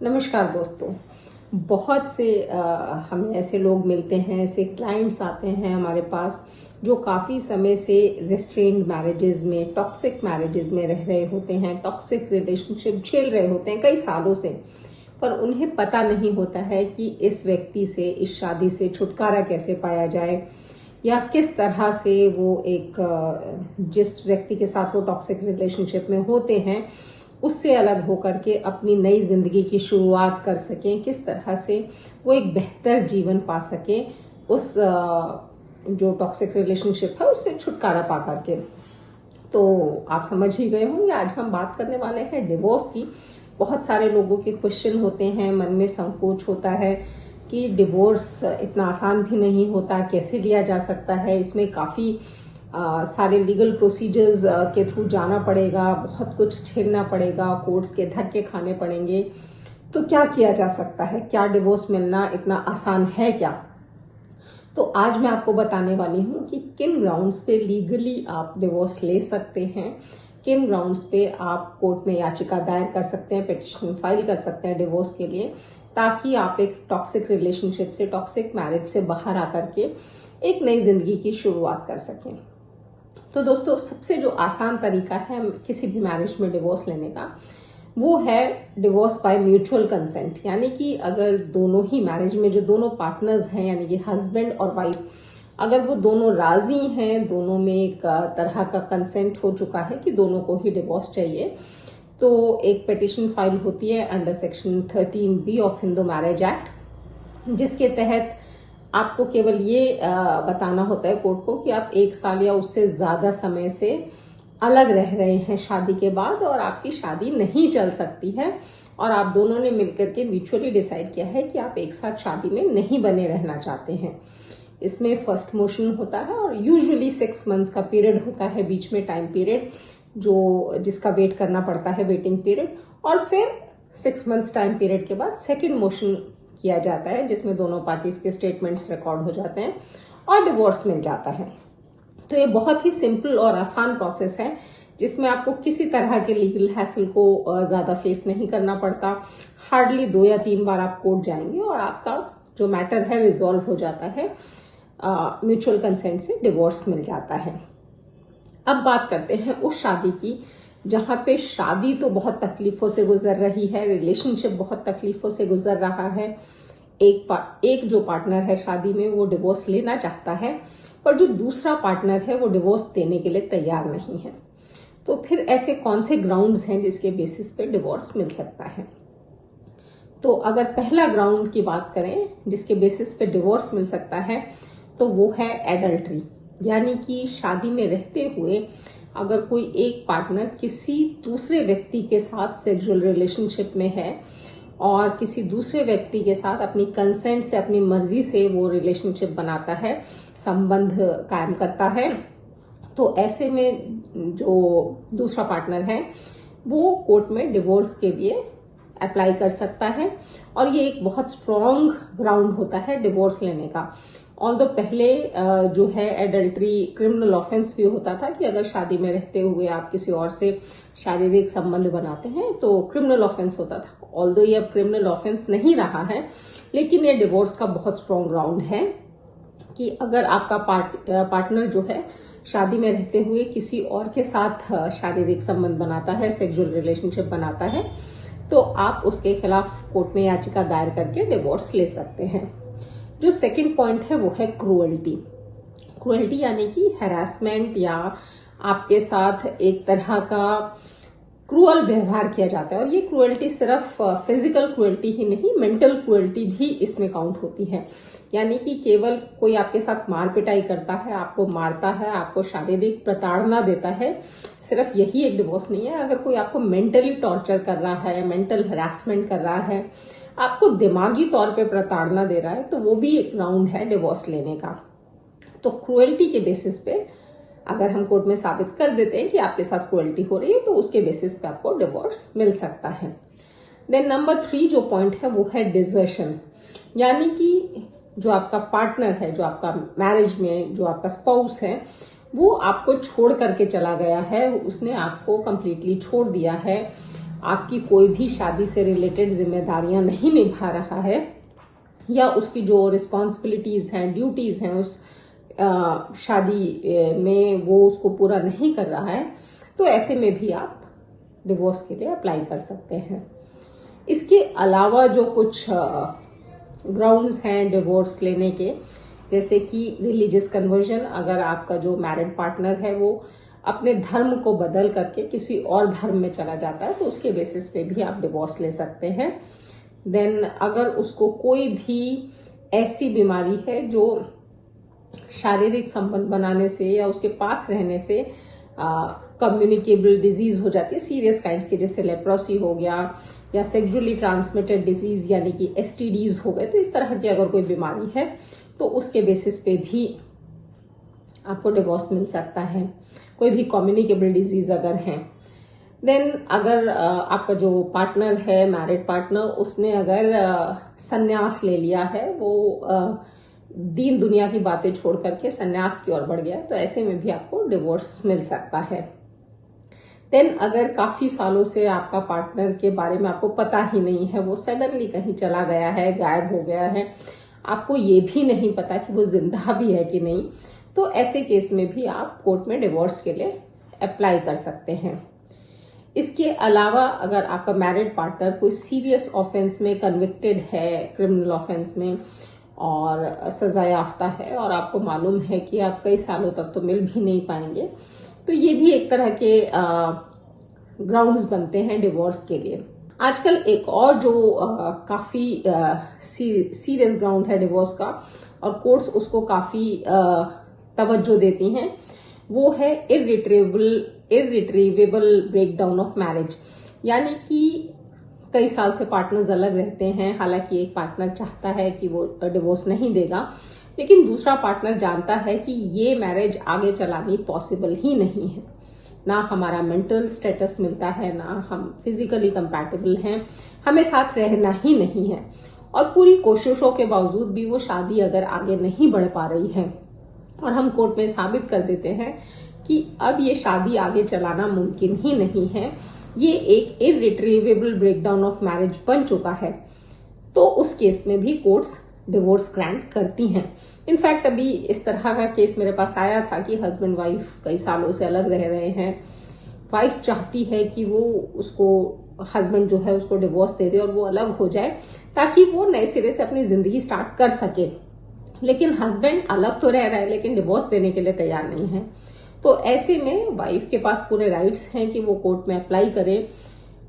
नमस्कार दोस्तों। बहुत से हमें ऐसे लोग मिलते हैं, ऐसे क्लाइंट्स आते हैं हमारे पास जो काफ़ी समय से रेस्ट्रेन्ड मैरिजेस में, टॉक्सिक मैरिजेस में रह रहे होते हैं, टॉक्सिक रिलेशनशिप झेल रहे होते हैं कई सालों से, पर उन्हें पता नहीं होता है कि इस व्यक्ति से, इस शादी से छुटकारा कैसे पाया जाए या किस तरह से वो जिस व्यक्ति के साथ वो टॉक्सिक रिलेशनशिप में होते हैं उससे अलग होकर के अपनी नई जिंदगी की शुरुआत कर सकें, किस तरह से वो एक बेहतर जीवन पा सकें उस जो टॉक्सिक रिलेशनशिप है उससे छुटकारा पा करके। तो आप समझ ही गए होंगे आज हम बात करने वाले हैं डिवोर्स की। बहुत सारे लोगों के क्वेश्चन होते हैं, मन में संकोच होता है कि डिवोर्स इतना आसान भी नहीं होता, कैसे लिया जा सकता है, इसमें काफ़ी सारे लीगल प्रोसीजर्स के थ्रू जाना पड़ेगा, बहुत कुछ झेलना पड़ेगा, कोर्ट्स के धक्के खाने पड़ेंगे। तो क्या किया जा सकता है? क्या डिवोर्स मिलना इतना आसान है क्या? तो आज मैं आपको बताने वाली हूँ कि किन ग्राउंड्स पे लीगली आप डिवोर्स ले सकते हैं, किन ग्राउंड्स पे आप कोर्ट में याचिका दायर कर सकते हैं, पिटिशन फाइल कर सकते हैं डिवोर्स के लिए, ताकि आप एक टॉक्सिक रिलेशनशिप से, टॉक्सिक मैरिज से बाहर आकर के एक नई जिंदगी की शुरुआत कर सकें। तो दोस्तों, सबसे जो आसान तरीका है किसी भी मैरिज में डिवोर्स लेने का, वो है डिवोर्स बाय म्यूचुअल कंसेंट। यानी कि अगर दोनों ही मैरिज में जो दोनों पार्टनर्स हैं, यानी कि हस्बैंड और वाइफ, अगर वो दोनों राजी हैं, दोनों में एक तरह का कंसेंट हो चुका है कि दोनों को ही डिवोर्स चाहिए, तो एक पिटिशन फाइल होती है under section 13B of Hindu marriage act, जिसके तहत आपको केवल ये बताना होता है कोर्ट को कि आप 1 साल या उससे ज्यादा समय से अलग रह रहे हैं शादी के बाद और आपकी शादी नहीं चल सकती है और आप दोनों ने मिलकर के म्यूचुअली डिसाइड किया है कि आप एक साथ शादी में नहीं बने रहना चाहते हैं। इसमें फर्स्ट मोशन होता है और यूजुअली 6 मंथ्स का पीरियड होता है बीच में, टाइम पीरियड जिसका वेट करना पड़ता है, वेटिंग पीरियड, और फिर 6 मंथ्स टाइम पीरियड के बाद सेकेंड मोशन किया जाता है जिसमें दोनों पार्टीज के स्टेटमेंट्स रिकॉर्ड हो जाते हैं और डिवोर्स मिल जाता है। तो ये बहुत ही सिंपल और आसान प्रोसेस है जिसमें आपको किसी तरह के लीगल हैसल को ज्यादा फेस नहीं करना पड़ता। हार्डली 2 या 3 बार आप कोर्ट जाएंगे और आपका जो मैटर है रिजॉल्व हो जाता है, म्यूचुअल कंसेंट से डिवोर्स मिल जाता है। अब बात करते हैं उस शादी की जहां पे शादी तो बहुत तकलीफों से गुजर रही है, रिलेशनशिप बहुत तकलीफों से गुजर रहा है। एक जो पार्टनर है शादी में वो डिवोर्स लेना चाहता है, पर जो दूसरा पार्टनर है वो डिवोर्स देने के लिए तैयार नहीं है। तो फिर ऐसे कौन से ग्राउंड्स हैं जिसके बेसिस पे डिवोर्स मिल सकता है? तो अगर पहला ग्राउंड की बात करें जिसके बेसिस पे डिवोर्स मिल सकता है, तो वो है एडल्ट्री। यानी कि शादी में रहते हुए अगर कोई एक पार्टनर किसी दूसरे व्यक्ति के साथ सेक्सुअल रिलेशनशिप में है और किसी दूसरे व्यक्ति के साथ अपनी कंसेंट से, अपनी मर्जी से वो रिलेशनशिप बनाता है, संबंध कायम करता है, तो ऐसे में जो दूसरा पार्टनर है वो कोर्ट में डिवोर्स के लिए अप्लाई कर सकता है और ये एक बहुत स्ट्रॉन्ग ग्राउंड होता है डिवोर्स लेने का। ऑल्दो पहले जो है एडल्ट्री क्रिमिनल ऑफेंस भी होता था कि अगर शादी में रहते हुए आप किसी और से शारीरिक संबंध बनाते हैं तो क्रिमिनल ऑफेंस होता था। ऑल्दो ये अब क्रिमिनल ऑफेंस नहीं रहा है, लेकिन ये डिवोर्स का बहुत स्ट्रॉन्ग ग्राउंड है कि अगर आपका पार्टनर जो है शादी में रहते हुए किसी और के साथ शारीरिक संबंध बनाता है, सेक्सुअल रिलेशनशिप बनाता है, तो आप उसके खिलाफ कोर्ट में याचिका दायर करके डिवोर्स ले सकते हैं। जो सेकंड पॉइंट है वो है क्रूअल्टी। क्रूअल्टी यानी कि हैरासमेंट या आपके साथ एक तरह का क्रूअल व्यवहार किया जाता है। और ये क्रूअल्टी सिर्फ फिजिकल क्रूअल्टी ही नहीं, मेंटल क्रूअल्टी भी इसमें काउंट होती है। यानी कि केवल कोई आपके साथ मार पिटाई करता है, आपको मारता है, आपको शारीरिक प्रताड़ना देता है, सिर्फ यही एक डिवोर्स नहीं है। अगर कोई आपको मेंटली टॉर्चर कर रहा है, मेंटल हैरासमेंट कर रहा है, आपको दिमागी तौर पे प्रताड़ना दे रहा है, तो वो भी एक ग्राउंड है डिवोर्स लेने का। तो क्रूएल्टी के बेसिस पे अगर हम कोर्ट में साबित कर देते हैं कि आपके साथ क्रूएल्टी हो रही है, तो उसके बेसिस पे आपको डिवोर्स मिल सकता है। देन नंबर 3 जो पॉइंट है वो है डिजर्शन। यानी कि जो आपका पार्टनर है, जो आपका मैरिज में जो आपका स्पाउस है, वो आपको छोड़ करके चला गया है, उसने आपको कंप्लीटली छोड़ दिया है, आपकी कोई भी शादी से रिलेटेड जिम्मेदारियां नहीं निभा रहा है या उसकी जो रिस्पॉन्सिबिलिटीज हैं, ड्यूटीज हैं उस शादी में वो उसको पूरा नहीं कर रहा है, तो ऐसे में भी आप डिवोर्स के लिए अप्लाई कर सकते हैं। इसके अलावा जो कुछ ग्राउंड्स हैं डिवोर्स लेने के, जैसे कि रिलीजियस कन्वर्जन, अगर आपका जो मैरिड पार्टनर है वो अपने धर्म को बदल करके किसी और धर्म में चला जाता है, तो उसके बेसिस पे भी आप डिवोर्स ले सकते हैं। देन अगर उसको कोई भी ऐसी बीमारी है जो शारीरिक संबंध बनाने से या उसके पास रहने से कम्युनिकेबल डिजीज हो जाती है, सीरियस काइंड्स की, जैसे लेप्रोसी हो गया या सेक्सुअली ट्रांसमिटेड डिजीज यानी कि एसटीडीज हो गए, तो इस तरह की अगर कोई बीमारी है तो उसके बेसिस पे भी आपको डिवोर्स मिल सकता है। कोई भी कम्युनिकेबल डिजीज अगर है। देन अगर आपका जो पार्टनर है, मैरिड पार्टनर, उसने अगर संन्यास ले लिया है, वो दीन दुनिया की बातें छोड़ करके संन्यास की ओर बढ़ गया, तो ऐसे में भी आपको डिवोर्स मिल सकता है। देन अगर काफी सालों से आपका पार्टनर के बारे में आपको पता ही नहीं है, वो सडनली कहीं चला गया है, गायब हो गया है, आपको ये भी नहीं पता कि वो जिंदा भी है कि नहीं, तो ऐसे केस में भी आप कोर्ट में डिवोर्स के लिए अप्लाई कर सकते हैं। इसके अलावा अगर आपका मैरिड पार्टनर कोई सीरियस ऑफेंस में कन्विक्टेड है, क्रिमिनल ऑफेंस में, और सजा याफ्ता है और आपको मालूम है कि आप कई सालों तक तो मिल भी नहीं पाएंगे, तो ये भी एक तरह के ग्राउंड्स बनते हैं डिवोर्स के लिए। आजकल एक और जो काफी सीरियस ग्राउंड है डिवोर्स का, और कोर्ट्स उसको काफी तवज्जो देती हैं, वो है इर्रिट्रीवेबल ब्रेकडाउन ऑफ मैरिज। यानी कि कई साल से पार्टनर्स अलग रहते हैं, हालांकि एक पार्टनर चाहता है कि वो डिवोर्स नहीं देगा, लेकिन दूसरा पार्टनर जानता है कि ये मैरिज आगे चलानी पॉसिबल ही नहीं है, ना हमारा मेंटल स्टेटस मिलता है, ना हम फिजिकली कंपैटिबल हैं, हमें साथ रहना ही नहीं है, और पूरी कोशिशों के बावजूद भी वो शादी अगर आगे नहीं बढ़ पा रही है और हम कोर्ट में साबित कर देते हैं कि अब ये शादी आगे चलाना मुमकिन ही नहीं है, ये एक इर्रिट्रीवेबल ब्रेकडाउन ऑफ मैरिज बन चुका है, तो उस केस में भी कोर्ट्स डिवोर्स ग्रांट करती हैं। इनफैक्ट अभी इस तरह का केस मेरे पास आया था कि हस्बैंड वाइफ कई सालों से अलग रह रहे हैं, वाइफ चाहती है कि वो उसको हस्बैंड जो है उसको डिवोर्स दे दे और वो अलग हो जाए ताकि वो नए सिरे से अपनी जिंदगी स्टार्ट कर सके, लेकिन हस्बैंड अलग तो रह रहा है लेकिन डिवोर्स देने के लिए तैयार नहीं है। तो ऐसे में वाइफ के पास पूरे राइट्स हैं कि वो कोर्ट में अप्लाई करे,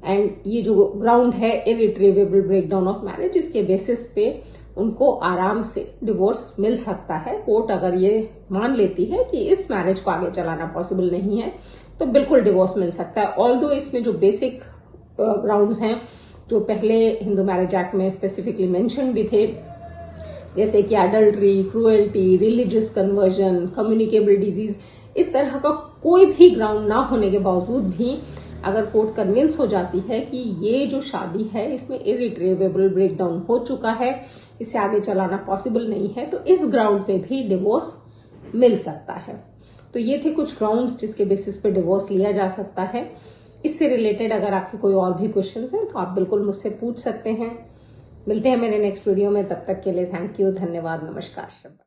एंड ये जो ग्राउंड है इर्रिट्रीवेबल ब्रेकडाउन ऑफ मैरिज, इसके बेसिस पे उनको आराम से डिवोर्स मिल सकता है। कोर्ट अगर ये मान लेती है कि इस मैरिज को आगे चलाना पॉसिबल नहीं है तो बिल्कुल डिवोर्स मिल सकता है। ऑल्दो इसमें जो बेसिक ग्राउंड्स हैं जो पहले हिंदू मैरिज एक्ट में स्पेसिफिकली मेंशन भी थे, जैसे कि adultery, cruelty, religious conversion, communicable disease, इस तरह का कोई भी ग्राउंड ना होने के बावजूद भी अगर कोर्ट कन्विंस हो जाती है कि ये जो शादी है इसमें इर्रिट्रीवेबल ब्रेकडाउन हो चुका है, इसे आगे चलाना पॉसिबल नहीं है, तो इस ग्राउंड पे भी डिवोर्स मिल सकता है। तो ये थे कुछ ग्राउंड्स जिसके बेसिस पे डिवोर्स लिया जा सकता है। इससे रिलेटेड अगर आपके कोई और भी क्वेश्चंस हैं तो आप बिल्कुल मुझसे पूछ सकते हैं। मिलते हैं मेरे नेक्स्ट वीडियो में, तब तक के लिए थैंक यू, धन्यवाद, नमस्कार।